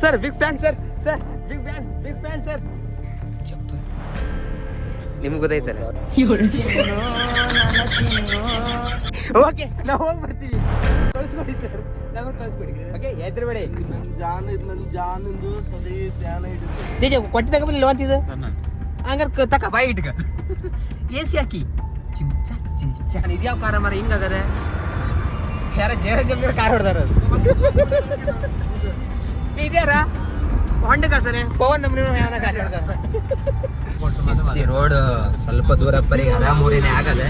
Sir big fan sir big fan sir ನಿಮ್ಗೆ ಗೊತ್ತಾಯ್ತಲ್ಲ. Okay ನಾವು ಹೋಗಿ ಬರ್ತೀವಿ, ಕಳಿಸ್ಕೊಡಿ ಸರ್, ನಾವು ಕಳಿಸ್ಕೊಡಿ. ಓಕೆ ಹೆದ್ರಬೇಡಿ. ನನ್ನ ಜಾನಂದು ಸದಿ ಧ್ಯಾನ ಹಿಡಿದು ತೇಜ ಕೊಟ್ಟಿ ತಗೊಂಬಲ್ಲ ಅಂತಿದ್ದು ಹಂಗಾರೆ ತಕ ಬಾಯಿ ಇಟ್ಕ AC ಹಾಕಿ ಚಿಂಚ ಇದ್ಯಾವ ಕಾರ ಮರ ಹಿಂಗಾಗದೆ ಯಾರ ಜೇರ ಜಂಬೀರ ಕಾರ್ ಹೊಡೆದಾರ ಇದ್ಯಾರ ಹೊಂಡ ಕಳ್ಸನೆ ಪವನ್ ನಮ್ಮನೆ ಯಾರ ಗಾಡಿ ಹೊಡೆದಾರ. ರೋಡ್ ಸ್ವಲ್ಪ ದೂರ ಬರೀ ಆರಾಮೂರಿನೇ ಆಗದೆ.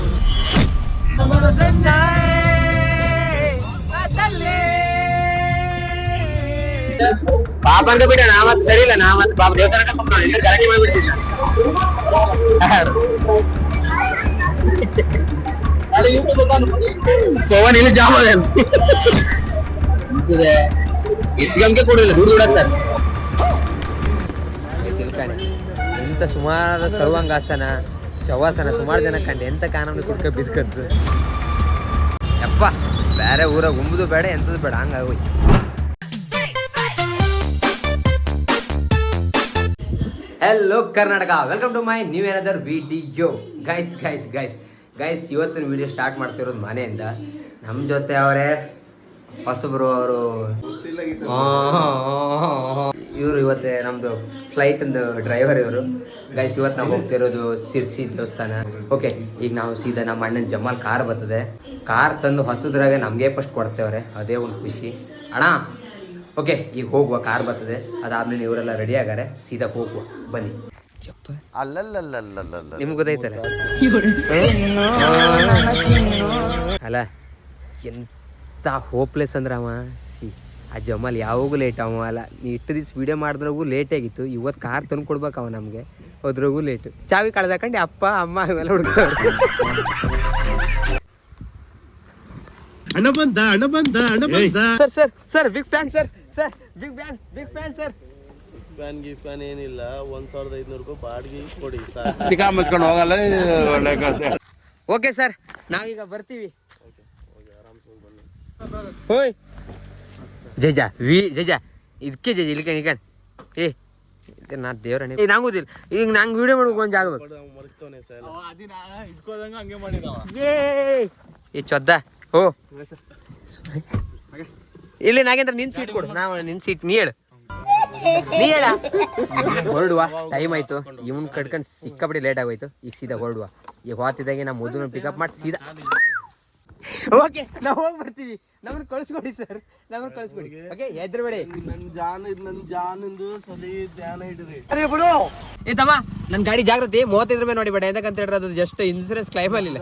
ಪಾಪ ಅಂತ ಬಿಡ ನಾವತ್ ಸರಿ ಇಲ್ಲ, ನಾವತ್ ಪಾಪ ದೇವಸ್ಥಾನಕ್ಕೆ ಸುಮ್ಮನೆ ಗಲಾಟೆ ಮಾಡಿಬಿಡ್ತಿಲ್ಲ. ಪವನ್ ಇಲ್ಲಿ ಜಾಮ ಇಟ್ಗಂಗೆ ಕೊಡಿಲ್ಲ ದುಡ್ಡು ದುಡತ್ತಾರೆ. ಎಂತ ಸುಮಾರು ಸರ್ವಾಂಗಾಸನ ಶವಾಸನ ಸುಮಾರು ಜನ ಕಂಡು ಎಂತ ಕಾನೂನು ಕುಡ್ಕ ಬಿದ್ಕಂತು ಯಪ್ಪ. ಬೇರೆ ಊರಾಗ ಉಂಬುದು ಬೇಡ ಎಂತದ್ದು ಬೇಡ ಹಂಗಾಗೋಯ್ತು. Hello Karnataka, welcome to my new another video. Guys ಇವತ್ತಿನ ವಿಡಿಯೋ ಸ್ಟಾರ್ಟ್ ಮಾಡ್ತಿರೋದು ಮನೆಯಿಂದ. ನಮ್ಮ ಜೊತೆ ಅವರೇ ಹೊಸಬ್ರು, ಅವರು ಇವರು ಇವತ್ತೇ ನಮ್ಮದು ಫ್ಲೈಟಿಂದು ಡ್ರೈವರ್ ಇವರು. ಗೈಸ್ ಇವತ್ತು ನಾವು ಹೋಗ್ತಿರೋದು ಸಿರ್ಸಿ ದೇವಸ್ಥಾನ. ಓಕೆ, ಈಗ ನಾವು ಸೀದಾ ನಮ್ಮ ಅಣ್ಣನ ಜಮಾಲ್ ಕಾರ್ ಬರ್ತದೆ. ಕಾರ್ ತಂದು ಹೊಸದ್ರಾಗ ನಮಗೆ ಫಸ್ಟ್ ಕೊಡ್ತೇವ್ರೆ, ಅದೇ ಒಂದು ಖುಷಿ ಅಣ್ಣ. ಓಕೆ, ಈಗ ಹೋಗುವ, ಕಾರ್ ಬರ್ತದೆ. ಅದಾದ್ಮೇಲೆ ಇವರೆಲ್ಲ ರೆಡಿ ಆಗಾರೆ, ಸೀದಾ ಹೋಗುವ ಬನ್ನಿ. ನಿಮ್ಗೆ ಗೊತ್ತಾಯ್ತಲ್ಲ ಅಲ್ಲ ಎಂತ ಹೋಪ್ಲೆಸ್ ಅಂದ್ರೆ ಅವ ಆ ಜಮಾಲ್ ಯಾವಾಗೂ ಲೇಟ್ ಅವ ಅಲ್ಲ. ನೀ ಇಷ್ಟು ದಿವ್ಸ ವಿಡಿಯೋ ಮಾಡಿದ್ರಾಗೂ ಲೇಟ್ ಆಗಿತ್ತು. ಇವತ್ತು ಕಾರ್ ತಂದು ಕೊಡ್ಬೇಕು ಅವ ನಮಗೆ, ಹೋದ್ರಾಗೂ ಲೇಟು. ಚಾವಿ ಕಳ್ದಾಕೊಂಡು ಅಪ್ಪ ಅಮ್ಮ ಇವೆಲ್ಲ ಹುಡುಕ್ತಾರೆ. Sir big fan sir big fan sir. Fan ಏನಿಲ್ಲ, 1500 ರೂಪಾಯಿ ಬಾಡಿಗೆ ಕೊಡಿ. ಮುಚ್ಕೊಂಡು ಹೋಗಲ್ಲ. ಓಕೆ ಸರ್, ನಾವೀಗ ಬರ್ತೀವಿ. ಹೋಯ್ ಜೈಜಾ ಇದಕ್ಕೆ ಜೈಜ ಇಲ್ಕ ಏ ನಾ ದೇವ್ರಣ್ಣ ನಂಗುದಿಲ್ಲ. ಈಗ ನಂಗೆ ವಿಡಿಯೋ ಮಾಡ್ಬೇಕು ಒಂದು ಜಾಗ ಏ ಚೊದ್ದ. ಹೋ ಇಲ್ಲಿ ನಾಗೇಂದ್ರ ನಿನ್ ಸೀಟ್ ಕೊಡು, ನಾವು ನಿನ್ ಸೀಟ್ ನೀ ಹೇಳ ಹೊರಡುವ. ಟೈಮ್ ಆಯ್ತು, ಇವನ್ ಕಡ್ಕೊಂಡು ಸಿಕ್ಕಾಪಟ್ಟಿ ಲೇಟ್ ಆಗೋಯ್ತು. ಈಗ ಸೀದಾ ಹೊರಡುವ. ಈಗ ಹೋಗ್ತಿದ್ದಾಗೆ ನಾವು ಮೊದಲು ಪಿಕಪ್ ಮಾಡಿ ಸೀದಾ ಓಕೆ ನಾವು ಹೋಗಿ ಬರ್ತೀವಿ. ನಮ್ಮನ್ನ ಕಳಿಸ್ಕೊಡಿ ಸರ್, ನಮ್ಮನ್ನ ಕಳಿಸ್ಕೊಡಿ. ಓಕೆ ಹೆದ್ರಬೇಡಿ. ನನ್ನ ಜಾನಂದು ಸದಿ ಧ್ಯಾನ ಹಿಡಿದ್ರಿ. ಏ ತಮ್ಮ, ನನ್ನ ಗಾಡಿ ಜಾಗ್ರತೆ 35 ರೂಪಾಯಿ ನೋಡಿ ಬೇಡ. ಯಾಕಂತ ಹೇಳಿದ್ರೆ ಅದು ಜಸ್ಟ್ ಇನ್ಸೂರೆನ್ಸ್ ಕ್ಲೈಮ್ ಅಲ್ಲಿಲ್ಲ.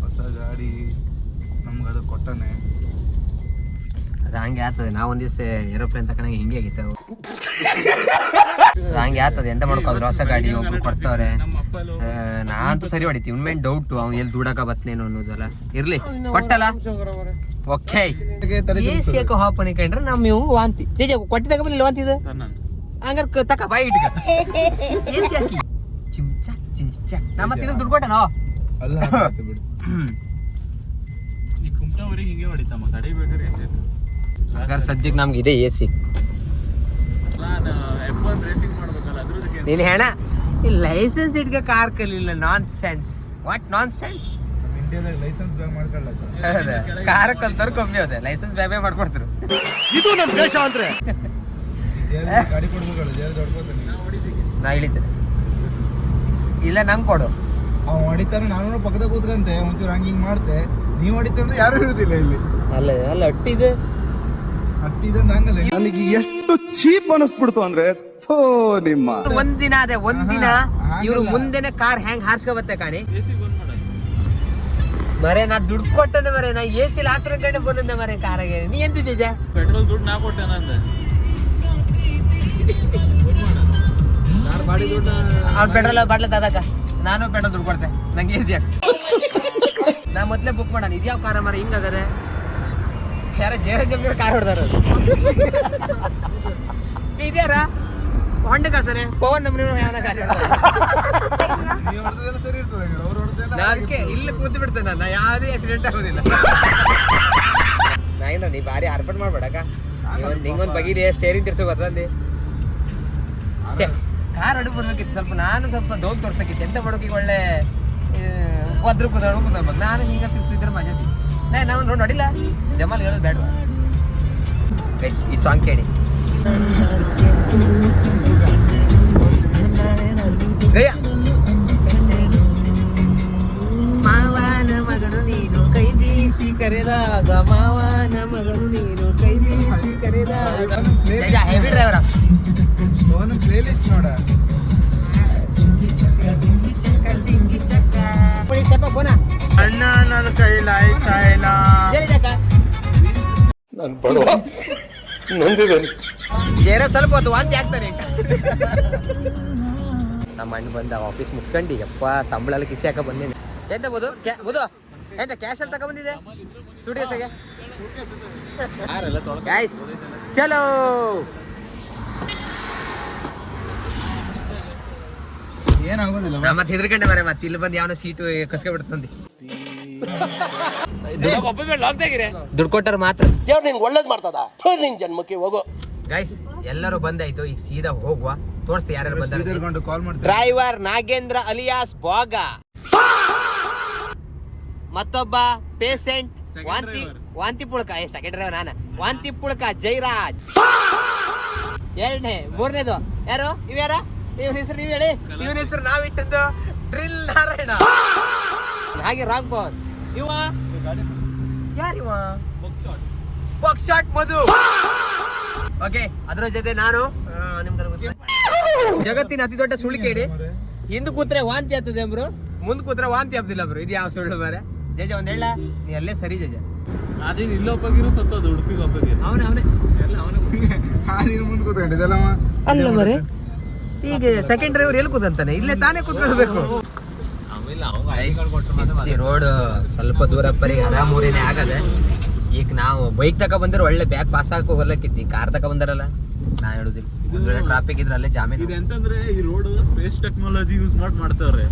ಹೊಸ ಗಾಡಿ ನಮ್ಗೆ ಅದು ಕೊಟ್ಟನೆ, ಅದು ಹಂಗೆ ಆಗ್ತದೆ. ನಾವು ಒಂದ್ ದಿವಸ ಏರೋಪ್ಲೇನ್ ತಕೊಂಡಾಗ ಹಿಂಗೆ ಆಗಿತ್ತು. ಹಂಗೆ ಆಗ್ತದೆ, ಎಂತ ಮಾಡ್ಕೋದ್ರು. ಹೊಸ ಗಾಡಿ ಒಬ್ರು ಕೊಡ್ತವ್ರೆ, ನಾನಂತೂ ಸರಿ ಹೊಡಿತೀವಿ. ಉಣ್ಮೇನ್ ಡೌಟು ಅವ್ನು ಎಲ್ಲಿ ದುಡಕ ಬತ್ನೇನು ಅನ್ನೋದಲ್ಲ. ಇರ್ಲಿ ಕೊಟ್ಟಲ್ಲ. ಓಕೆ, AC ಯಾಕೆ ಹಾಪನಿ ಕಂಡ್ರೆ ನಮ್ಮ ಇವು ವಾಂತಿ ತೇಜ ಕೊಟ್ಟಿ ತಗೊಂಬಲ್ಲ ವಾಂತಿದ ಹಂಗಾರೆ ತಕ ಬಾಯಿ ಇಟ್ಕ AC ಹಾಕಿ ಚಿಂಚ ನಮ್ಮ ತಿಂದ ದುಡ್ಡು ಕೊಟ್ಟ ನಾವು ಅಲ್ಲ ಬಿಡು. ನೀ ಕುಮಟವರಿಗೆ ಹಿಂಗೆ ಹೊಡಿತಮ್ಮ, ತಡಿಬೇಕಾದ್ರೆ AC ಹಾಗಾದ್ರೆ ಸದ್ಯಕ್ಕೆ ನಮ್ಗೆ ಇದೆ AC. F1 ರೇಸಿಂಗ್ ಮಾಡ್ಬೇಕಲ್ಲ ಅದ್ರದಕ್ಕೆ. ನೀನು ಹೇಳ ಲೈಸೆನ್ಸ್ ಇಟ್ಕ ಕಾರ್ ಕಲಿಲ್ಲ. Nonsense, what nonsense. ಇಂಡಿಯಾದಾಗ ಲೈಸೆನ್ಸ್ ಬ್ಯಾಗ್ ಮಾಡ್ಕೊಳ್ಳ ಕಾರ್ ಕಲ್ತವ್ರು ಕಮ್ಮಿ ಹೋದೆ, ಲೈಸೆನ್ಸ್ ಬ್ಯಾಗ್ ಮಾಡ್ಕೊಡ್ತಾರೆ. ಇದು ನಮ್ಮ ದೇಶ ಅಂದ್ರೆ. ಗಾಡಿ ಕೊಡ್ಬೇಕಲ್ಲ, ಜೇರ್ ದೊಡ್ಕೋತಾನೆ. ನಾ ಇಳಿತೇನೆ, ಇಲ್ಲ ನಂಗೆ ಕೊಡು. ಅವ ಹೊಡಿತಾನೆ, ನಾನು ಪಕ್ಕದಾಗ ಕೂತ್ಕಂತೆ ಒಂಚೂರು ಹಂಗೆ ಮಾಡ್ತೆ. ನೀವು ಹೊಡಿತಂದ್ರೆ ಯಾರು ಇರುದಿಲ್ಲ ಇಲ್ಲಿ. ಅಲ್ಲ ಅಟ್ಟಿದೆ ಹಟ್ಟಿದ ನಂಗಲ್ಲ. ನನಗೆ ಎಷ್ಟು ಚೀಪ್ ಅನಿಸ್ಬಿಡ್ತು ಅಂದ್ರೆ ನಿಮ್ಮ ಒಂದಿನ ಇವ್ರು ಮುಂದೆನೆ ಕಾರ್ ಹೆಂಗ್ ಹಾರ್ಸ್ಕೊಬತ್ತೆ ಕಾಣಿ ಮರೆ. ನಾ ದುಡ್ಡು ಕೊಟ್ಟನೆ ಮರೆ, ನಾ AC ಹಾತ್ರ ಕಡೆ ಬಂದೆ ಮರೆ ಕಾರಾಗೆ. ನೀ ಎಂತಿದ್ದೆ ಪೆಟ್ರೋಲ್ ದುಡ್ಡು ನಾ ಕೊಟ್ಟೆ ನಂದೆ. ಅವ್ನು ಪೆಟ್ರೋಲ್ ಬಾಟ್ಲ ತದಕ, ನಾನು ಪೆಟ್ರೋಲ್ ದುಡ್ಡು ಕೊಡ್ತೆ. ನಂಗೆ AC ಹಾಕ. ನಾ ಮೊದ್ಲೇ ಬುಕ್ ಮಾಡೋಣ. ಇದ್ಯಾವ ಕಾರ ಮರ ಹಿಂಗಾಗದೆ ಯಾರ ಜೇರ ಜಂಬೀರ ಕಾರ್ ಹೊಡೆದಾರ. ಇದ್ಯಾರ ಹೊಂಡ ಕಳ್ಸನೆ ಪವನ್ ನಮ್ಮನೆ ಯಾರ ಗಾಡಿ ಸರಿ ಇರ್ತದೆ, ಅವ್ರು ಹೊಡೆದೆಲ್ಲ ನಾ ಅದಕ್ಕೆ ಇಲ್ಲಿ ಕೂತು ಬಿಡ್ತೇನೆ. ನಾ ಯಾವುದೇ ಆಕ್ಸಿಡೆಂಟ್ ಆಗೋದಿಲ್ಲ. ನಾಯಿಂದ ನೀ ಭಾರಿ ಅರ್ಪಣೆ ಮಾಡ್ಬೇಡಕ್ಕ. ನಿಂಗೊಂದು ಬಗೀಲಿ ಸ್ಟೇರಿಂಗ್ ತಿರ್ಸೋ ಗೊತ್ತಂದೆ ಕಾರ್ ಅಡುಗೆ ಬರ್ಬೇಕಿತ್ತು ಸ್ವಲ್ಪ. ನಾನು ಸ್ವಲ್ಪ ದೋಗ್ ತೋರ್ಸಕ್ಕಿತ್ತು. ಎಂತ ಮಾಡೋಕೆ ಒಳ್ಳೆ ಒದ್ರು ಕೂತ್ಕೊಂಡು ನಾನು ಹಿಂಗೆ ತಿರ್ಸಿದ್ರೆ ಮಜಾ. ನಾವು ನೋಡಿಲ್ಲ ಜಮಾಲ್ ಹೇಳೋದು ಬೇಡ. ಈ ಸಾಂಗ್ ಕೇಳಿ. ಮಾವನ ಮಗನು ನೀನು ಕೈ ಬೀಸಿ ಕರೆದಾಗ, ಮಾವನ ಮಗನು ನೀನು ಕೈ ಬೀಸಿ ಕರೆದಾಗ. ಹೆವಿ ಡ್ರೈವರ ಪ್ಲೇ ಲಿಸ್ಟ್ ನೋಡ. ಅಣ್ಣ ನನ್ನ ಕೈಲಾಯ್ತಾ ಇಲ್ಲ. ನಾನು ಬಡವ ನೊಂದಿದ್ದೇನೆ. ಜೇರ ಸ್ವಲ್ಪ ಹೊತ್ತು ವಾಂತಿ ಆಗ್ತಾನೆ. ನಮ್ಮ ಅಣ್ಣ ಬಂದ ಆಫೀಸ್ ಮುಗಿಸ್ಕೊಂಡು ಯಪ್ಪ ಸಂಬಳ ಎಲ್ಲ ಕಿಸಿ ಹಾಕ ಬಂದೇನೆ. ಎಂತ ಬೋದು ಎಂತ ಕ್ಯಾಶ್ ಅಲ್ಲಿ ತಕ ಬಂದಿದೆ ಸೂಟ್ಕೇಸಾಗೆ. ಗೈಸ್ ಚಲೋ. ಏನಾಗೋದಿಲ್ಲ. ಮತ್ತೆ ಹೆದರ್ಕಂಡೆ ಮಾರೆ. ಮತ್ತೆ ಇಲ್ಲಿ ಬಂದು ಯಾವನ ಸೀಟು ಕಸ್ಕೊಬಿಡ್ತಂದು ದುಡ್ಡು ಕೊಟ್ಟಾರ ಮಾತ್ರ ದೇವ್ರು ನಿಂಗೆ ಒಳ್ಳೇದು ಮಾಡ್ತದ. ನಿನ್ ಜನ್ಮಕ್ಕೆ ಹೋಗೋ. ಗೈಸ್ ಎಲ್ಲರೂ ಬಂದಾಯ್ತು. ಈಗ ಸೀದಾ ಹೋಗುವ. ತೋರಿಸ್ತಿ ಯಾರ್ಯಾರು ಬಂದ. ಕಾಲ್ ಮಾಡ್ತಾರೆ. ಡ್ರೈವರ್ ನಾಗೇಂದ್ರ ಅಲಿಯಾಸ್ ಬಾಗ, ಮತ್ತೊಬ್ಬ ಪೇಸೆಂಟ್ ವಾಂತಿ ಪುಳ್ಕ. ಸೆಕೆಂಡ್ ಡ್ರೈವರ್ ನಾನ. ವಾಂತಿ ಪುಳ್ಕ ಜೈರಾಜ್. ಎರಡನೇ ಮೂರನೇದು ಯಾರು ಇವ್ಯಾರ? ಇವನ ಹೆಸರು ನೀವ್ ಹೇಳಿ. ಇವನ ಹೆಸರು ನಾವ್ ಇಟ್ಟದ್ದು ಡ್ರಿಲ್ ನಾರಾಯಣ. ಹಾಗೆ ರಾಂಗ್ ಪವರ್. ಇವ ಯಾರಿವ? ಬಾಕ್ಸ್ ಶಾಟ್ ಮಧು. ಓಕೆ, ಅದ್ರ ಜೊತೆ ನಾನು ಜಗತ್ತಿನ ಅತಿ ದೊಡ್ಡ ಸುಳ್ಳು ಕೇಳಿ. ಹಿಂದ್ ಕೂತ್ರೆ ವಾಂತಿ ಆಗ್ತದೆ ಅಂಬ್ರು, ಮುಂದ್ ಕೂತ್ರೆ ವಾಂತಿ ಆಗ್ತಿಲ್ಲ ಬ್ರು. ಇದು ಯಾವ ಸುಳ್ಳು ಮಾರೆ? ಜಜ ಒಂದ್ ಹೇಳ, ನೀ ಅಲ್ಲೇ ಸರಿ ಜಜ. ಅದೇ ಇಲ್ಲೊಬ್ಬಗಿರೋ ಸತ್ತೋದು ಉಡುಪಿಗೆ ಒಬ್ಬಗೆ. ಅವನೇ ಎಲ್ಲ ಅವನೇ ಮುಂದೆ ಕೂತ್ಕೊಂಡಿದ್ದಲ್ಲ ಅಲ್ಲ ಮರೆ. ಈಗ ಸೆಕೆಂಡ್ ಡ್ರೈವರ್ ಎಲ್ಲಿ ಕೂತಂತಾನೆ? ಇಲ್ಲೇ ತಾನೇ ಕೂತ್ಕೊಳ್ಬೇಕು. ರೋಡ್ ಸ್ವಲ್ಪ ದೂರ ಪರಿ ಆರಾಮೂರಿನೇ ಆಗದೆ. ಈಗ ನಾವು ಬೈಕ್ ತಕ ಬಂದ್ರೆ ಒಳ್ಳೆ ಬ್ಯಾಗ್ ಪಾಸ್ ಹಾಕೋ ಹೊರ್ಲಕ್ಕಿತ್ತು. ಕಾರ್ ತಕ ಬಂದಾರಲ್ಲ, ನಾ ಹೇಳುದಿಲ್ಲ. ಟ್ರಾಫಿಕ್ ಇದ್ರೆ ಅಲ್ಲೇ ಜಾಮೀನು. ಎಂತಂದ್ರೆ ಈ ರೋಡ್ ಸ್ಪೇಸ್ ಟೆಕ್ನಾಲಜಿ ಯೂಸ್ ಮಾಡ್ತಾವ್ರೆ.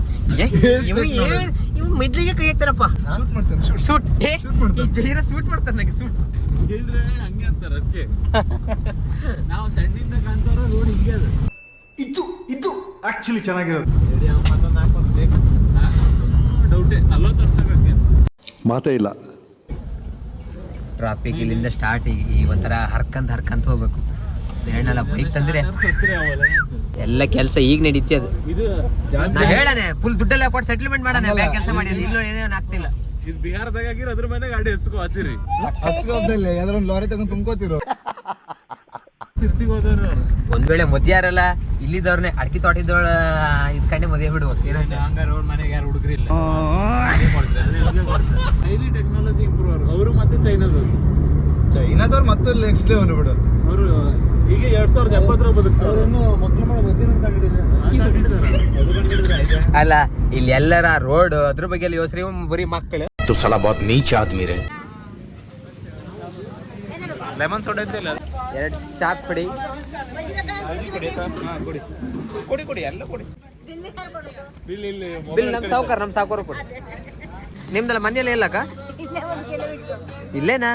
ಇವ್ ಮಿಡ್ಲಿಗೆ ಕೈ ಹಾಕ್ತಾರಪ್ಪ. ಶೂಟ್ ಮಾಡ್ತಾನೆ. ಶೂಟ್ ಶೂಟ್ ಮಾಡ್ತಾನೆ. ನನಗೆ ಶೂಟ್ ಹೇಳಿದ್ರೆ ಹಂಗೆ ಅಂತಾರ. ಅದಕ್ಕೆ ನಾವು ಸಣ್ಣಿಂದ ಕಾಣ್ತಾರ ರೋಡ್ ಹಿಂಗೆ ಅದು. ಇದು ಆಕ್ಚುಲಿ ಚೆನ್ನಾಗಿರೋದು. ಡೌಟೇ 40 ವರ್ಷಕ್ಕೆ ಮಾತೇ ಇಲ್ಲ. ಟ್ರಾಫಿಕ್ ಇಲ್ಲಿಂದ ಸ್ಟಾರ್ಟ್. ಈಗ ಒಂಥರ ಹರ್ಕಂತ ಹೋಗ್ಬೇಕು. ಹೇಳಲ್ಲ ಬೈಕ್ ತಂದ್ರೆ ಎಲ್ಲ ಕೆಲಸ ಈಗ ನಡೀತಿ. ಅದು ನಾ ಹೇಳನೆ ಫುಲ್ ದುಡ್ಡೆಲ್ಲ ಕೊಟ್ಟು ಸೆಟಲ್ಮೆಂಟ್ ಮಾಡೋಣ. ಬ್ಯಾಂಕ್ ಕೆಲಸ ಮಾಡಿ ಇಲ್ಲೋ ಏನೇನು ಆಗ್ತಿಲ್ಲ. ಇದು ಬಿಹಾರದಾಗ ಆಗಿರೋ ಅದ್ರ ಮೇಲೆ ಗಾಡಿ ಹಚ್ಕೋ ಹತ್ತಿರಿ. ಹಚ್ಕೋಬ್ದಲ್ಲಿ ಯಾವ್ದಾರ ಲಾರಿ ತಗೊಂಡು ತುಂಬ್ಕೋತಿರೋ. ಸಿರ್ಸಿಗೆ ಹೋದವ್ರು ಒಂದ್ ವೇಳೆ ಮದ್ಯಾರಲ್ಲ ಇಲ್ಲಿದವ್ರನ್ನೇ ಅಡ್ಕಿ ತೋಟಿದವಳ ಇದ್ ಕಂಡೆ ಮದುವೆ ಬಿಡುವ. ಏನಂತ ಹಂಗಾರ ಅವ್ರ ಮನೆಗೆ ಯಾರು ಹುಡುಗ್ರಿ ಇಲ್ಲ. ಹೈಲಿ ಟೆಕ್ನಾಲಜಿ ಇಂಪ್ರೂವ್ ಅವರು ಮತ್ತೆ ಚೈನಾದವ್ರು ಮತ್ತೆ ನೆಕ್ಸ್ಟ್ ಲೆವೆಲ್ ಬಿಡು. ಅವರು ಈಗ 2070 ಬದುಕ್ತಾರೆ. ಮಕ್ಕಳು ಮಾಡೋ ಅಲ್ಲ ಇಲ್ಲಿ ಎಲ್ಲರ ರೋಡ್ ಅದ್ರ ಬಗ್ಗೆ ಎಲ್ಲ ಯೋಚನೆ. ಬರೀ ಮಕ್ಕಳು तो साला बहुत नीच आदमी रहे. ಲೆಮನ್ ಸೋಡಾ ಇದ್ದಿಲ್ಲ. 2 ಚಾಕ್ ಕೊಡಿ. ಕೊಡಿ ಎಲ್ಲ ಕೊಡಿ. ಬಿಲ್ ಇಲ್ಲಿ ಬಿಲ್ ನಮ್ಮ ಸಾವುಕಾರ ಕೊಡಿ. ನಿಮ್ದಲ್ಲ ಮನೆಯಲ್ಲ ಇಲ್ಲಕ್ಕ? ಇಲ್ಲೇನಾ?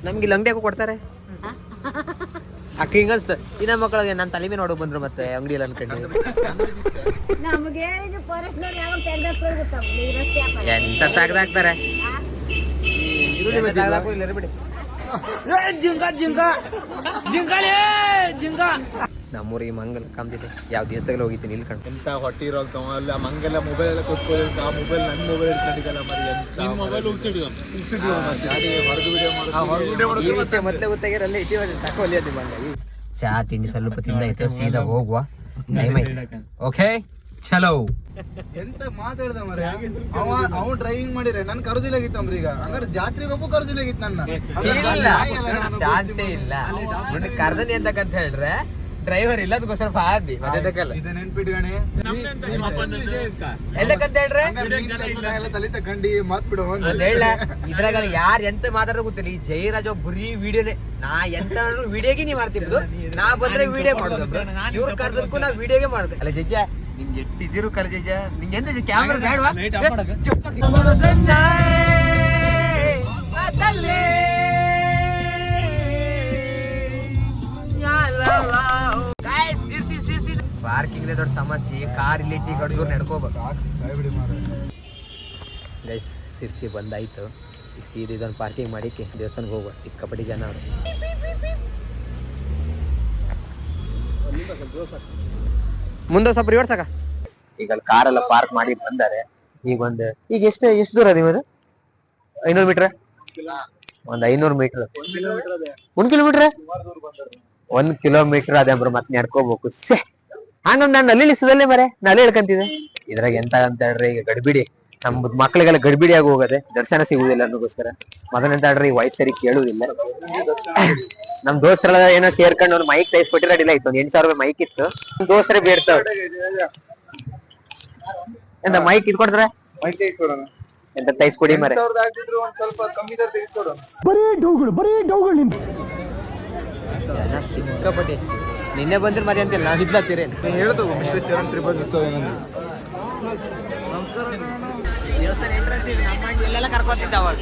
ನಮ್ಗೆ ಇಲ್ಲಿ ಅಂಗಡಿ ಕೊಡ್ತಾರೆ. ಅಕ್ಕ ಹಿಂಗ ಅನ್ಸ್ತ. ಇನ್ನ ಮಕ್ಕಳಿಗೆ ನನ್ನ ತಲೆ ಮೇಲೆ ನೋಡಕ್ ಬಂದ್ರು ಮತ್ತೆ ಅಂಗಡಿಯಲ್ಲಿ ಅನ್ಕೊಂಡು ಎಂತ ತೆಗ್ದಾಕ್ತಾರೆ. ಬಿಡಿ ನಮ್ಮೂರಿಗೆ ಮಂಗಲ್ ಕಾಮ್ದಿದೆ. ಯಾವ ದಿವಸಗಳು ಹೋಗಿದ್ದೀನಿ ಇಲ್ಲಿ ಕಣ್. ಎಂತ ಹೊಟ್ಟಿ ಇರೋಗ್ತಾವ ಅಲ್ಲ ಮಂಗೆಲ್ಲ ಮೊಬೈಲ್ ಎಲ್ಲ ಕೂತ್ಕೊಳ್ಳಿ. ಆ ಮೊಬೈಲ್ ನನ್ನ ಮೊಬೈಲ್ ಇಟ್ಕೊಂಡಿದ್ದಲ್ಲ ಮರಿ. ಈ ವಿಷಯ ಮೊದಲೇ ಗೊತ್ತಾಗಿರಲ್ಲ. ತಕೊಳ್ಳಿ ಅದು ಮಂಗ. ಚಾ ತಿಂಡಿ ಸ್ವಲ್ಪ ತಿಂದಾಯ್ತು. ಸೀದಾ ಹೋಗುವ ಟೈಮ್ ಆಯ್ತು. ಓಕೆ ಚಲೋ. ಎಂತ ಮಾತಾಡ್ದ ಮರ. ಅವ ಡ್ರೈವಿಂಗ್ ಮಾಡಿದ್ರೆ ನನ್ ಕರುದಿಲಾಗಿತ್ತಂಬ್ರಿ. ಈಗ ಹಂಗಾರೆ ಜಾತ್ರೆಗೆ ಒಬ್ಬ ಕರುದಿಲಾಗಿತ್ತು ನನ್ನ. ಚಾನ್ಸೇ ಇಲ್ಲ. ಕರ್ದನಿ ಅಂತಕ್ಕಂತ ಹೇಳ್ರೆ ಡ್ರೈವರ್ ಇಲ್ಲ. ಅದಕ್ಕೋಸ್ಕರ ಬಾದಿ ಇದು ನೆನ್ಪಿಟ್ಗಣಿ. ಎಂತಕ್ಕಂತ ಹೇಳ್ರೆ ತಲೆ ತಕೊಂಡಿ ಮಾತ್ ಬಿಡು ಹೇಳ. ಇದ್ರಾಗ ಯಾರು ಎಂತ ಮಾತಾಡೋ ಗೊತ್ತಿಲ್ಲ. ಈ ಜಯರಾಜ್ ಬರೀ ವಿಡಿಯೋನೇ. ನಾ ಎಂತ ವಿಡಿಯೋಗೆ ನೀವ್ ಮಾಡ್ತಿದ್ದು. ನಾ ಬಂದ್ರೆ ವಿಡಿಯೋ ಮಾಡೋದು. ಇವ್ರ ಕರ್ದಕ್ಕೂ ನಾ ವಿಡಿಯೋಗೆ ಮಾಡುದು. ಅಲ್ಲ ಜಜ್ಜ ನಿಮ್ಗೆ ಎಟ್ಟಿದ್ದೀರು ಕರ್ ಜಜ್ಜ. ನಿಂಗೆ ಎಂತ ಕ್ಯಾಮ್ರಾ ಬೇಡವಾ? ಪಾರ್ಕಿಂಗ್ ದೊಡ್ಡ ಸಮಸ್ಯೆ. ಕಾರ್ ಇಲ್ಲಿ ಟೀ ಗಡ್ದೂರ್ ನಡ್ಕೋಬೇಕು. ಗೈಸ್ ಸಿರ್ಸಿ ಬಂದಾಯ್ತು. ಈಗ ಸೀದಾ ಇದೊಂದು ಪಾರ್ಕಿಂಗ್ ಮಾಡಿಕ್ಕೆ ದೇವಸ್ಥಾನಕ್ಕೆ ಹೋಗುವ. ಸಿಕ್ಕಾಪಟ್ಟಿ ಜನ ಅವರು. ಮುಂದೆ ಸ್ವಲ್ಪ ರಿವರ್ಸ್ ಸಾಕ. ಈಗ ಅಲ್ಲಿ ಕಾರೆಲ್ಲ ಪಾರ್ಕ್ ಮಾಡಿ ಬಂದಾರೆ. ಈಗ ಎಷ್ಟು ದೂರ ನಿಮ್ಮದು? 500 ಮೀಟರ್? ಒಂದ್ 500 ಮೀಟರ್. 1 ಕಿಲೋಮೀಟರ್? 1 ಕಿಲೋಮೀಟರ್ ಅದೇ ಬ್ರೋ. ಮತ್ತೆ ನಡ್ಕೋಬೇಕು. ಹಂಗಂದ್ ನಾನು ಅಲ್ಲಿ ಇಳಿಸದಲ್ಲೇ ಮರೆ ನಾಳೆ ಹೇಳ್ಕಂತಿದ್ದೆ. ಇದ್ರಾಗ ಎಂತ ಅಂತ ಹೇಳ್ರಿ, ಈಗ ಗಡ್ಬಿಡಿ ನಮ್ ಮಕ್ಳಿಗೆಲ್ಲ ಗಡ್ಬಿಡಿಯಾಗಿ ಹೋಗದೆ, ದರ್ಶನ ಸಿಗುದಿಲ್ಲ ಅನ್ನೋಗೋಸ್ಕರ. ಮೊದಲೆಂತ ಹೇಳ್ರಿ, ವಯಸ್ಸು ಸರಿ ಕೇಳುದಿಲ್ಲ. ನಮ್ ದೋಸ್ತರೆಲ್ಲ ಏನೋ ಸೇರ್ಕೊಂಡು ಒಂದು ಮೈಕ್ ತೈಸ್ಕೊಟ್ಟಿರ ಅಡಿಲ್ಲ ಇತ್ತು. 8,000 ರೂಪಾಯಿ ಮೈಕ್ ಇತ್ತು. ದೋಸ್ತರೇ ಬೇಡ್ತಾವ ಎಂತ ಮೈಕ್ ಇಟ್ಕೊಡ್ತಾರೆ. ಎಂತ ತೈಸ್ಕೊಡಿ ಮರೆ. ಜನ ಸಿಕ್ಕಾಪಟ್ಟಿ. ನಿನ್ನೆ ಬಂದ್ರೆ ಮತ್ತೆ ಅಂತಿಲ್ಲ, ನಾವು ಇದ್ಲಾತೀರಿ ದೇವಸ್ಥಾನ ಎಂಟ್ರೆನ್ಸ್ ಇದೆ. ನಮ್ಮ ಇಲ್ಲೆಲ್ಲ ಕರ್ಕೊತಿದ್ದ ಅವಾಗ.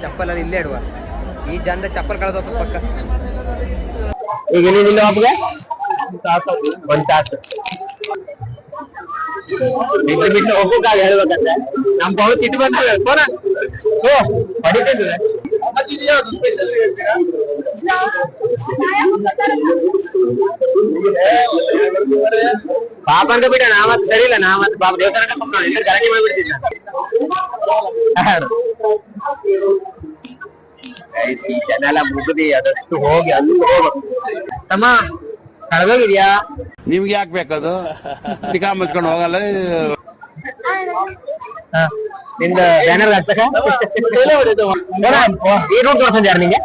ಚಪ್ಪಲಲ್ಲಿ ಇಲ್ಲೇ ಇಡುವ. ಈ ಜನದ ಚಪ್ಪಲ್ ಕಳೆದ ಪಕ್ಕ. ಈಗ ನಿಲ್ಲ ಹಬ್ಬಗೆ 1 ತಾಸು ಬಿಟ್ಟು ಹೋಗ್ಬೇಕಾಗ ಹೇಳ್ಬೇಕಂದ್ರೆ ನಮ್ ಪವರ್ ಸಿಟ್ಟು ಬಂದ್ರೆ ಫೋನ ಹೊಡಿತಿದ್ವಿ. ಪಾಪ ಅಂತ ಬಿಟ್ಟ ನಾವತ್ ಸರಿ ಇಲ್ಲ. ನಾವತ್ ಪಾಪ ದೇವಸ್ಥಾನಕ್ಕೆ ಸುಮ್ಮನೆ ಗಲಾಟೆ ಮಾಡ್ಬಿಡ್ತಿದ್ದ. ಜನ ಎಲ್ಲ ಮುಗಿದಿ ಅದಷ್ಟು ಹೋಗಿ ಅಲ್ಲಿ ಹೋಗ್ಬೇಕು. ತಮ್ಮ ಕಳೆದೋಗಿದ್ಯಾ? ನಿಮ್ಗೆ ಯಾಕೆ ಬೇಕದು? ಚಿಕ್ಕ ಮುಚ್ಕೊಂಡು ಹೋಗಲ್ಲ. ನಿಂದ ಬ್ಯಾನರ್ ಹಾಕ್ತಕ ಈ ರೂಟ್ ತೋರ್ಸಂದ್ ಯಾರು ನಿಂಗೆ?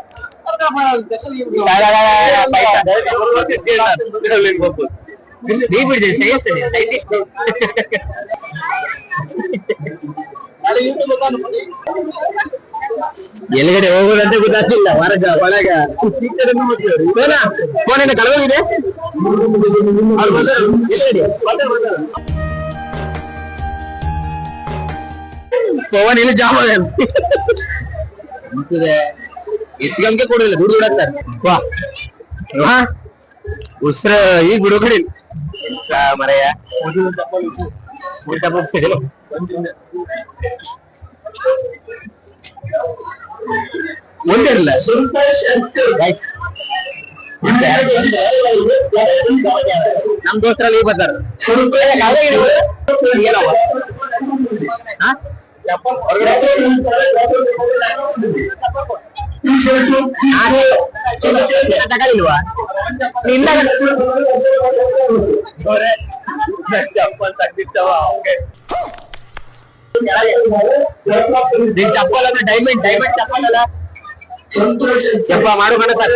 ನೀ ಬಿಡಿದೆ ಎಲ್ಲಿಗಡೆ ಹೋಗೋದಂತ ಗೊತ್ತಾಗ್ತಿಲ್ಲ. ಹೊರಗ ಒಳಗ ಫೋನಿಂದ ಕಳೆದೋಗಿದೆ. ಪವನ್ ಇಲ್ಲಿ ಜಾಮ ಎತ್ಗಂಗೆ ಕೊಡುದಿಲ್ಲ. ದುಡ್ಡು ದುಡಾಕ್ತಾರೆ. ವಾ ಉಸ್ರ ಈಗ ಬಿಡುಗಡೆ ಮರೆಯ ಒಂದಿರಲ್ಲ. ನಮ್ ದೋಸ್ತರಲ್ಲಿ ಈಗ ಬರ್ತಾರ. ತಗೊಳ್ಳಿಲ್ವಾ? ಚಪ್ಪಲ್ ಅಲ್ಲ, ಡೈಮಂಡ್ ಚಪ್ಪಲ್ ಅಲ್ಲ. ಚಪ್ಪ ಮಾಡು ಕಣ ಸರ್.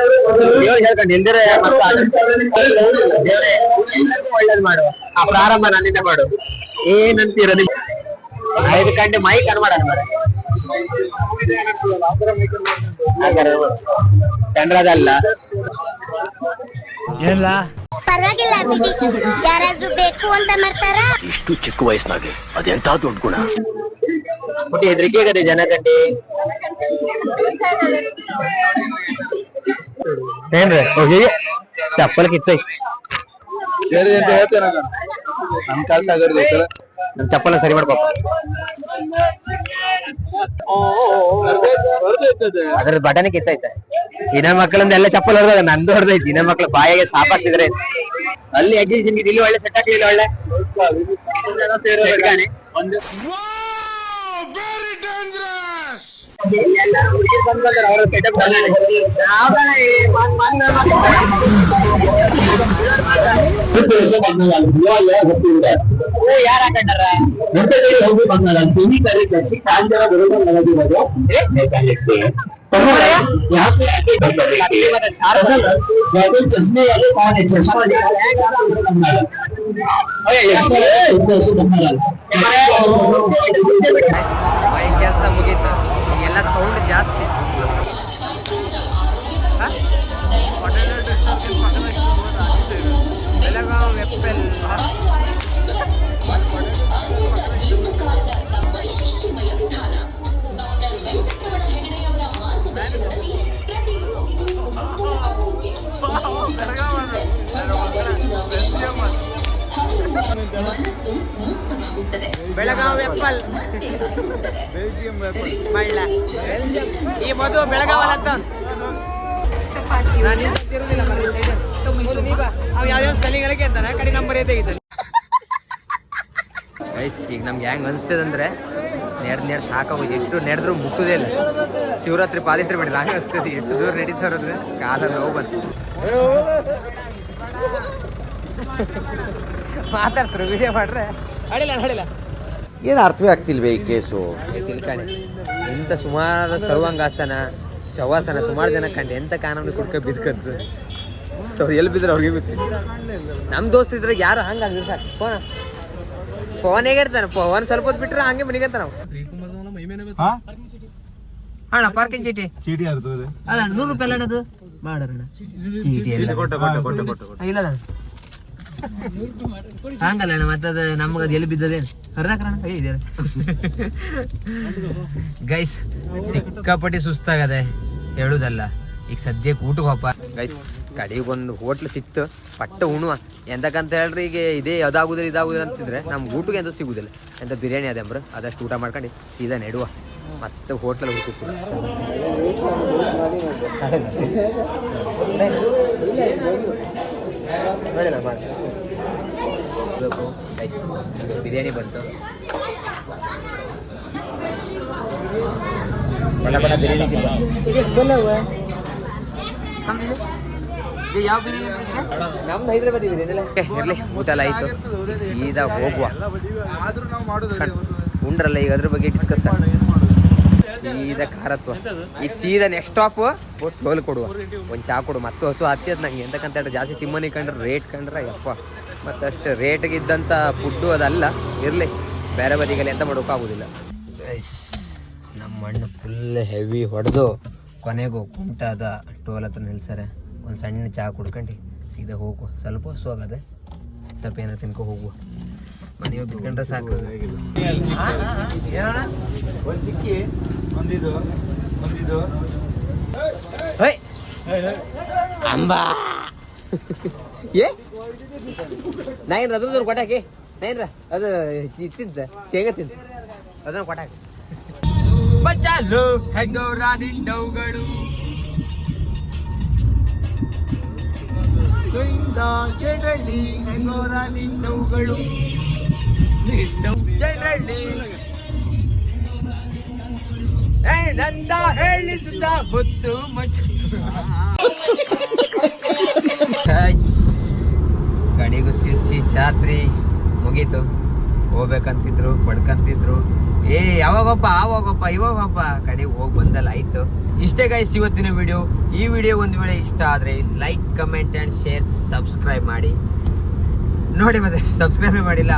ದೇವ್ರಿಗೆ ಹೇಳ್ಕೊಂಡು ಎಲ್ದಿರ ದೇವ್ರೆ ಎಲ್ಲರಿಗೂ ಒಳ್ಳೇದು ಮಾಡು. ಆ ಪ್ರಾರಂಭ ನನ್ನಿಂದ ಮಾಡು. ಏನಂತೀರ ನಿಮ್ 5 ಗಂಟೆ ಮೈಕ್ ಅನ್ ಮಾಡೋಣ ಮರ. ಚಂದ್ರದಲ್ಲ ಪರವಾಗಿಲ್ಲ ಬಿಡಿ. ಯಾರಾದ್ರೂ ಬೇಕು ಅಂತ ಮಾಡ್ತಾರ. ಇಷ್ಟು ಚಿಕ್ಕ ವಯಸ್ಸಿನಾಗೆ ಅದೆಂತ ದೊಡ್ಡ ಗುಣ. ಹುಟ್ಟಿ ಹೆದರಿಕೆ ಆಗದೆ ಜನ ಕಂಡಿ. ಏನ್ರಿ ಹೋಗಿ ಚಪ್ಪಲ್ ಕಿತ್ತೈ ಅಂತ ಹೇಳ್ತೇನೆ. ನಮ್ ಕಾಲ ನಮ್ ಚಪ್ಪಲ ಸರಿ ಮಾಡ್ಕೊ. ಅದ್ರ ಬಟನೆ ಕಿತ್ತೈತೆ. ಇನ್ನ ಮಕ್ಕಳಿಂದ ಎಲ್ಲ ಚಪ್ಪಲ್ ಹೊಡೆದಾಗ ನಂದು ಹೊಡೆದೈತಿ. ಇನ್ನ ಮಕ್ಳು ಬಾಯಿಗೆ ಸಾಪಾಗ್ತಿದ್ರೆ ಅಲ್ಲಿ ಎಕ್ಸಿಬಿಷನ್ ಇಲ್ಲಿ ಒಳ್ಳೆ ಸೆಟ್ ಆಗ್ಲಿಲ್ಲ. ಒಳ್ಳೆ ಯಾರ ಹಾಕೊಂಡಾರ? ಕೆಲಸ ಮುಗೀತು. ಈಗೆಲ್ಲ ಸೌಂಡ್ ಜಾಸ್ತಿ. ಬೆಳಗಾವಿ ಎಪ್ಪೆಲ್ ವೈಶಿಷ್ಟ್ಯಮಯ ವಿಧಾನ ಡಾಕ್ಟರ್ ವೆಂಕಟರಮಣ ಹೆಗಡೆಯ ಬೆಳಗಾವಿ ಆಪಲ್ ಬೆಲ್ಜಿಯಂ ವೇಪರ್. ಮಳ್ಳ ಈ ಮಧು ಬೆಳಗಾವಲ್ಲ ಯಾವ್ಯಾವ ಸ್ಪೆಲ್ಲಿಂಗ್ ಅಂತಾನೆ ಕಡೆ ನಂಬರ್ ತೆಗಿತಾನೆ. ಗೈಸ್ ಈಗ ನಮ್ಗೆ ಹೆಂಗ್ ಅನಿಸ್ತದೆ ಅಂದ್ರೆ ನೆಡ್ ಸಾಕಾಗೋದು, ಎಷ್ಟು ನಡೆದ್ರು ಮುಟ್ಟುದೇ ಇಲ್ಲ. ಶಿವರಾತ್ರಿ ಪಾದಯಾತ್ರೆ ಮಾಡಿಲ್ಲ ಹಂಗೆ ಅನಿಸ್ತದೆ, ಎಷ್ಟು ದೂರ ನಡೀತಾ ಇರೋದ್ರೆ ಕಾಲ ನೋವು ಬಂತು. ಮಾತಾಡ್ತಾರೆ ವಿಡಿಯೋ ಮಾಡ್ರೆ ಅಡಿಲ್ಲ ಏನು ಅರ್ಥವೇ ಆಗ್ತಿಲ್ವೇ ಈ ಕೇಸು? ಸಿಲ್ಕಾಣಿ ಎಂತ ಸುಮಾರು ಸರ್ವಾಂಗಾಸನ ಶವಾಸನ ಸುಮಾರು ಜನ ಕಂಡು ಎಂತ ಕಾನೂನು ಕುಡ್ಕ ಬಿದ್ಕಂತು ಅವ್ರು ಎಲ್ಲಿ ಬಿದ್ರೆ ಅವ್ರಿಗೆ ಬಿತ್ತು. ನಮ್ಮ ದೋಸ್ತ ಇದ್ರೆ ಯಾರು ಹಂಗೆ ಸಾಕು ಪವನ್ ಹೇಗಿರ್ತಾನೆ, ಪವನ್ ಸ್ವಲ್ಪ ಹೊತ್ತು ಬಿಟ್ರೆ ಹಂಗೆ ಮನಿಗಂತ ನಾವು. ಅಣ್ಣ ಪಾರ್ಕಿಂಗ್ ಚೀಟಿ ಅರ್ತದೆ ಅಲ್ಲ 100 ರೂಪಾಯಿ ಅಣ್ಣದು ಮಾಡೋಣ ಚೀಟಿ ಇಲ್ಲ ಹಂಗಲ್ಲ ಅಣ್ಣ, ಮತ್ತದ ನಮಗದು ಎಲ್ಲಿ ಬಿದ್ದದೇನು ಹರಿದಾಕ್ರಣ ಇದೆ. ಗೈಸ್ ಸಿಕ್ಕಾಪಟ್ಟಿ ಸುಸ್ತಾಗದೆ ಹೇಳುದಲ್ಲ. ಈಗ ಸದ್ಯಕ್ಕೆ ಊಟಕ್ಕೆ ಹೋಪ ಗೈಸ್, ಕಡೆಗೊಂದು ಹೋಟ್ಲ್ ಸಿಕ್ತು ಪಟ್ಟ ಉಣುವ ಎಂತಕ್ಕಂತ ಹೇಳ್ರಿ. ಈಗ ಇದೇ ಅದಾಗುದಿಲ್ಲ ಇದಾಗುದಿಲ್ಲ ಅಂತಿದ್ರೆ ನಮ್ಗೆ ಊಟಕ್ಕೆ ಎಂತ ಸಿಗುದಿಲ್ಲ. ಎಂತ ಬಿರಿಯಾನಿ ಅದೇ ಅಂಬ್ರ ಅದಷ್ಟು ಊಟ ಮಾಡ್ಕೊಂಡು ಸೀದಾ ನೆಡುವ ಮತ್ತೆ ಹೋಟ್ಲಲ್ಲಿ ಊಟಕ್ಕೆ ಬಿರಿಯಾನಿ ಬಂತು. ಬಡ ಬಡ ಬಿರಿಯಾನಿ ಯಾವ ಬಿರಿಯಾನಿ? ನಮ್ದು ಹೈದ್ರಾಬಾದಿ ಬಿರಿಯಾನಿ ಇರ್ಲಿ. ಊಟ ಎಲ್ಲ ಆಯ್ತು, ಸೀದಾ ಹೋಗುವ. ಆದ್ರೂ ನಾವು ಮಾಡೋದು ಉಂಡ್ರಲ್ಲ ಈಗ ಅದ್ರ ಬಗ್ಗೆ ಡಿಸ್ಕಸ್ ಸೀದಾ ಖಾರತ್ವ. ಈಗ ಸೀದಾ ನೆಕ್ಸ್ಟ್ ಸ್ಟಾಪ್ ಟೋಲ್ ಕೊಡುವ, ಒಂದು ಚಾ ಕೊಡು. ಮತ್ತು ಹಸು ಹತ್ತಿಯದ್ ನಂಗೆ ಎಂತಕ್ಕಂತ ಹೇಳಿ ಜಾಸ್ತಿ ತಿಮ್ಮನಿ ಕಂಡ್ರೆ ರೇಟ್ ಕಂಡ್ರೆ ಯಪ್ಪ. ಮತ್ತಷ್ಟು ರೇಟ್ಗೆ ಇದ್ದಂಥ ಫುಡ್ಡು ಅದಲ್ಲ ಇರಲಿ, ಬೇರೆ ಬದಿಗೆಲ್ಲ ಎಂತ ಮಾಡೋಕ್ಕಾಗೋದಿಲ್ಲ. ನಮ್ಮ ಮಣ್ಣು ಫುಲ್ ಹೆವಿ ಹೊಡೆದು ಕೊನೆಗೂ ಕುಂಟಾದ ಟೋಲ್ ಹತ್ರ ನಿಲ್ಸರೆ ಒಂದು ಸಣ್ಣ ಚಹಾ ಕುಡ್ಕೊಂಡು ಸೀದಾ ಹೋಗುವ. ಸ್ವಲ್ಪ ಹಸು ಆಗದೆ, ಸ್ವಲ್ಪ ಏನಾರು ತಿನ್ಕೊ ಹೋಗುವ. ಮನೆಗೆ ಬಿತ್ಕೊಂಡ್ರೆ ಸಾಕು. ಒಂದು ಚಿಕ್ಕಿ ಒಂದಿದು ಅಂಬಾ ಏ ನಾಯಿನ್ರ ಅದ್ರ ಕೊಟ್ಟಾಕಿ ನಾಯಿನ್ರ ಅದು ತಿಂತ ಶೇಂಗಾ ತಿಂತ ಅದನ್ನ ಕೊಟ್ಟಾಕಿ. ಬಚ್ಚಾಲು ಹೆಂಗೌರ ನಿಂಡವುಗಳು ಜನರಳ್ಳಿ ಹೆಂಗೌರ ನಿಂಡವುಗಳು ಜನರಳ್ಳಿ ನಂದ ಹೇಳಿಸುತ್ತ ಹೊತ್ತು ಕಡೆಗೂ ಸಿರ್ಸಿ ಜಾತ್ರೆ ಮುಗೀತು. ಹೋಗ್ಬೇಕಂತಿದ್ರು ಬಡ್ಕಂತಿದ್ರು, ಯಾವಾಗಪ್ಪ ಆವಾಗಪ್ಪ ಇವಾಗಪ್ಪ ಕಡೆಗೆ ಹೋಗಿ ಬಂದಲ್ಲ ಆಯ್ತು. ಇಷ್ಟೇ ಗೈಸ್ ಇವತ್ತಿನ ವಿಡಿಯೋ. ಈ ವಿಡಿಯೋ ಒಂದು ವೇಳೆ ಇಷ್ಟ ಆದರೆ like comment and share subscribe ಮಾಡಿ ನೋಡಿ. ಮತ್ತೆ ಸಬ್ಸ್ಕ್ರೈಬ್ ಮಾಡಿಲ್ಲ